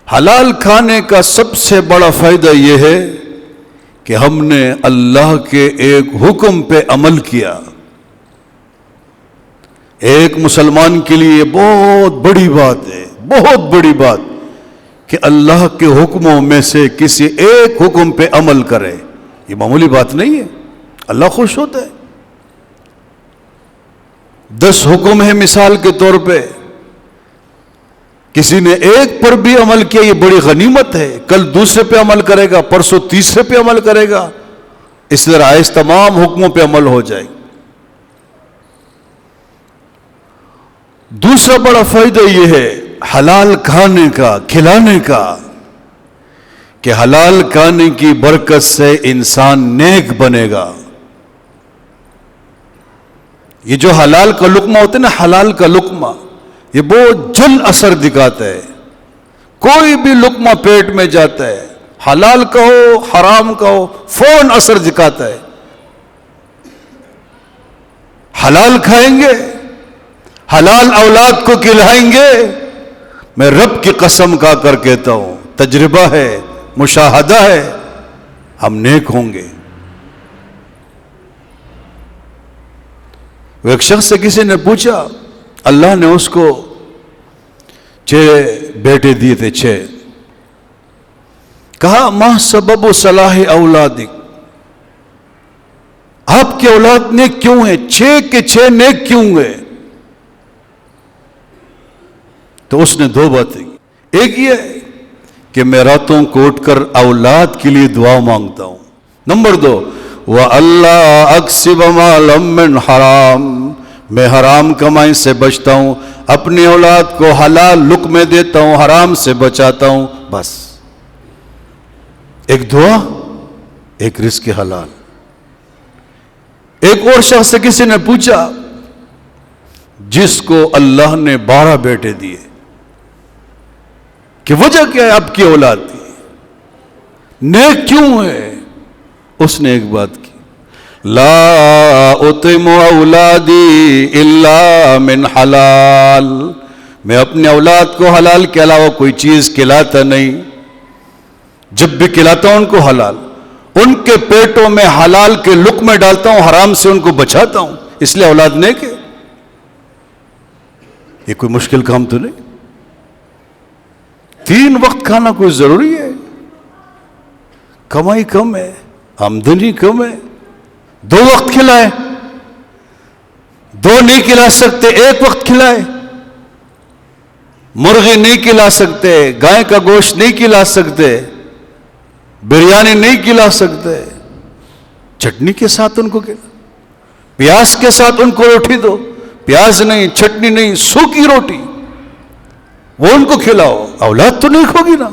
حلال کھانے کا سب سے بڑا فائدہ یہ ہے کہ ہم نے اللہ کے ایک حکم پہ عمل کیا. ایک مسلمان کے لیے بہت بڑی بات ہے، بہت بڑی بات کہ اللہ کے حکموں میں سے کسی ایک حکم پہ عمل کرے. یہ معمولی بات نہیں ہے، اللہ خوش ہوتا ہے. 10 حکم ہیں مثال کے طور پہ، کسی نے ایک پر بھی عمل کیا یہ بڑی غنیمت ہے. کل دوسرے پہ عمل کرے گا، پرسوں تیسرے پہ عمل کرے گا، اس طرح آئس تمام حکموں پہ عمل ہو جائے گا. دوسرا بڑا فائدہ یہ ہے حلال کھانے کا، کھلانے کا، کہ حلال کھانے کی برکت سے انسان نیک بنے گا. یہ جو حلال کا لقمہ ہوتا ہے نا، حلال کا لقمہ یہ بہت جلد اثر دکھاتا ہے. کوئی بھی لقمہ پیٹ میں جاتا ہے، حلال کا ہو حرام کا ہو، فوراً اثر دکھاتا ہے. حلال کھائیں گے، حلال اولاد کو کھلائیں گے، میں رب کی قسم کھا کر کہتا ہوں، تجربہ ہے، مشاہدہ ہے، ہم نیک ہوں گے. وہ ایک شخص سے کسی نے پوچھا، اللہ نے اس کو 6 بیٹے دیے تھے، 6. کہا ما سبب صلاح اولادک، آپ کی اولاد نیک کیوں ہے؟ 6 کے 6 نیک کیوں گئے؟ تو اس نے 2 باتیں کی. ایک یہ کہ میں راتوں کو اٹھ کر اولاد کے لیے دعا مانگتا ہوں. نمبر 2 وَأَلَّا أَكْسِبَ مَالًا مِّنْ حَرَامٍ، میں حرام کمائی سے بچتا ہوں، اپنی اولاد کو حلال لقمے دیتا ہوں، حرام سے بچاتا ہوں. بس ایک دعا، ایک رزق حلال. ایک اور شخص سے کسی نے پوچھا جس کو اللہ نے 12 بیٹے دیے کہ وجہ کیا ہے آپ کی اولاد کی، نیک کیوں ہے؟ اس نے ایک بات کی، لا اطعم اولادی الا من حلال، میں اپنے اولاد کو حلال کے علاوہ کوئی چیز کھلاتا نہیں. جب بھی کھلاتا ہوں ان کو حلال، ان کے پیٹوں میں حلال کے لقمے ڈالتا ہوں، حرام سے ان کو بچاتا ہوں، اس لیے اولاد نیک ہے. یہ کوئی مشکل کام تو نہیں. 3 وقت کھانا کوئی ضروری ہے؟ کمائی کم ہے، آمدنی کم ہے، 2 وقت کھلائے، 2 نہیں کھلا سکتے 1 وقت کھلائے. مرغی نہیں کھلا سکتے، گائے کا گوشت نہیں کھلا سکتے، بریانی نہیں کھلا سکتے، چٹنی کے ساتھ ان کو کھلا، پیاز کے ساتھ ان کو روٹی دو، پیاز نہیں، چٹنی نہیں، سوکھی روٹی، وہ ان کو کھلاؤ، اولاد تو نیک ہوگی نا.